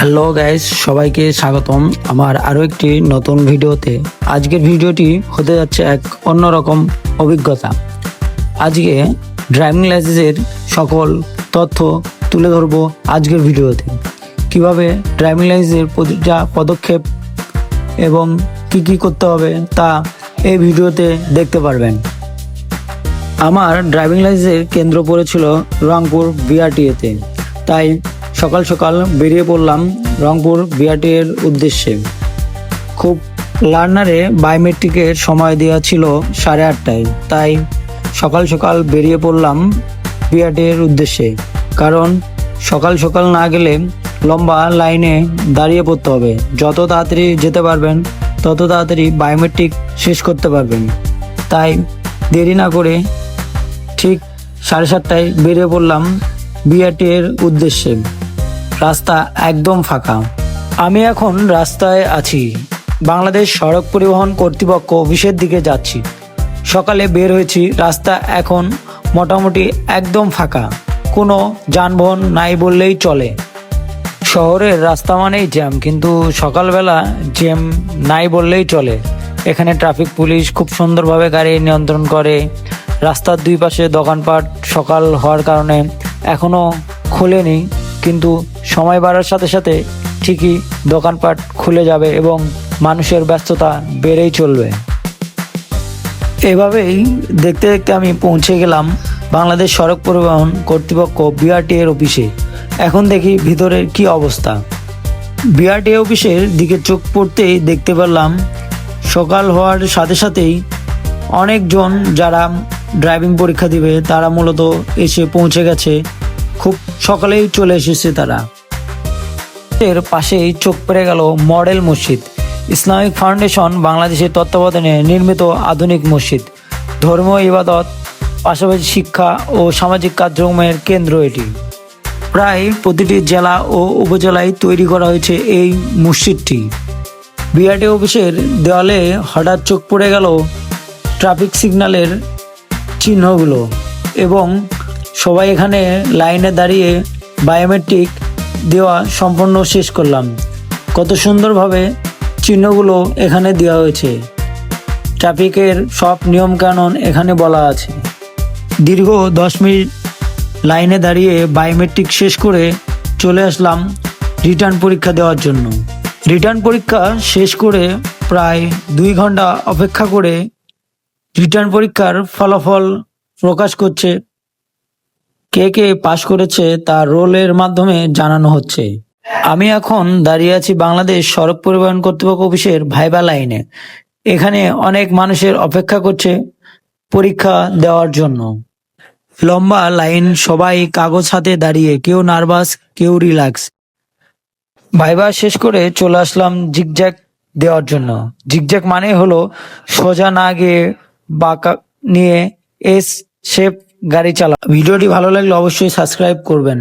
Hello guys, সবাইকে স্বাগতম আমার আরো একটি নতুন ভিডিওতে। আজকের ভিডিওটি হতে যাচ্ছে এক অন্যরকম অভিজ্ঞতা। আজকে ড্রাইভিং লাইসেন্সের সকল তথ্য তুলে ধরবো আজকের ভিডিওতে। কিভাবে ড্রাইভিং লাইসেন্সের প্রতিটা পদক্ষেপ এবং কি করতে হবে তা এই ভিডিওতে দেখতে পারবেন। আমার ড্রাইভিং লাইসেন্সের কেন্দ্র পড়েছিল রংপুর বিআরটিএতে, তাই সকাল সকাল বেরিয়ে পড়লাম রংপুর বিআরটি এর উদ্দেশ্যে। খুব লার্নারে বায়োমেট্রিকের সময় দেওয়া ছিল 8:30টায়, তাই সকাল সকাল বেরিয়ে পড়লাম বিআরটি এর উদ্দেশ্যে। কারণ সকাল সকাল না গেলে লম্বা লাইনে দাঁড়িয়ে পড়তে হবে। যত তাড়াতাড়ি যেতে পারবেন তত তাড়াতাড়ি বায়োমেট্রিক শেষ করতে পারবেন। তাই দেরি না করে ঠিক 7:30টায় বেরিয়ে পড়লাম বিআরটি এর উদ্দেশ্যে। রাস্তা একদম ফাঁকা। আমি এখন রাস্তায় আছি, বাংলাদেশ সড়ক পরিবহন কর্তৃপক্ষ অফিসের দিকে যাচ্ছি। সকালে বের হয়েছি, রাস্তা এখন মোটামুটি একদম ফাঁকা, কোনো যানবাহন নাই বললেই চলে। শহরের রাস্তা মানেই জ্যাম, কিন্তু সকালবেলা জ্যাম নাই বললেই চলে। এখানে ট্রাফিক পুলিশ খুব সুন্দরভাবে গাড়ি নিয়ন্ত্রণ করে। রাস্তার দুই পাশে দোকানপাট সকাল হওয়ার কারণে এখনও খোলেনি, কিন্তু সময় বাড়ার সাথে সাথে ঠিকই দোকানপাট খুলে যাবে এবং মানুষের ব্যস্ততা বেড়েই চলবে। এভাবেই দেখতে দেখতে আমি পৌঁছে গেলাম বাংলাদেশ সড়ক পরিবহন কর্তৃপক্ষ বিআরটি এর অফিসে। এখন দেখি ভিতরের কি অবস্থা। বিআরটি অফিসের দিকে চোখ পড়তেই দেখতে পেলাম সকাল হওয়ার সাথে সাথেই অনেকজন যারা ড্রাইভিং পরীক্ষা দিবে তারা মূলত এসে পৌঁছে গেছে। খুব সকালেই চলে এসেছে তারা। এর পাশেই চোখ পড়ে গেল মডেল মসজিদ। ইসলামিক ফাউন্ডেশন বাংলাদেশের তত্ত্বাবধানে নির্মিত আধুনিক মসজিদ। ধর্মীয় ইবাদত পাশাপাশি শিক্ষা ও সামাজিক কার্যক্রমের কেন্দ্র এটি। প্রায় প্রতিটি জেলা ও উপজেলায় তৈরি করা হয়েছে এই মসজিদটি। বিআরটি অফিসের দেওয়ালে হঠাৎ চোখ পড়ে গেল ট্রাফিক সিগন্যালের চিহ্নগুলো, এবং সবাই এখানে লাইনে দাঁড়িয়ে বায়োমেট্রিক দেওয়া সম্পূর্ণ শেষ করলাম। কত সুন্দরভাবে চিহ্নগুলো এখানে দেওয়া হয়েছে। ট্রাফিকের সব নিয়মকানুন এখানে বলা আছে। দীর্ঘ 10 মিনিট লাইনে দাঁড়িয়ে বায়োমেট্রিক শেষ করে চলে আসলাম রিটার্ন পরীক্ষা দেওয়ার জন্য। রিটার্ন পরীক্ষা শেষ করে প্রায় 2 ঘন্টা অপেক্ষা করে রিটার্ন পরীক্ষার ফলাফল প্রকাশ করছে। কে কে পাশ করেছে তার রোলের মাধ্যমে জানানো হচ্ছে। আমি এখন দাঁড়িয়ে আছি বাংলাদেশ সড়ক পরিবহন কর্তৃপক্ষ অফিসের ভাইবা লাইনে। এখানে অনেক মানুষের অপেক্ষা করছে পরীক্ষা দেওয়ার জন্য। লম্বা লাইন, সবাই কাগজ হাতে দাঁড়িয়ে, কেউ নার্ভাস কেউ রিল্যাক্স। ভাইবা শেষ করে চলে আসলাম জিগজ্যাগ দেওয়ার জন্য। জিগজ্যাগ মানে হলো সোজা না গিয়ে বাঁকা নিয়ে এস শেপ গাড়ি চালা। ভিডিওটি ভালো লাগলে অবশ্যই সাবস্ক্রাইব করবেন।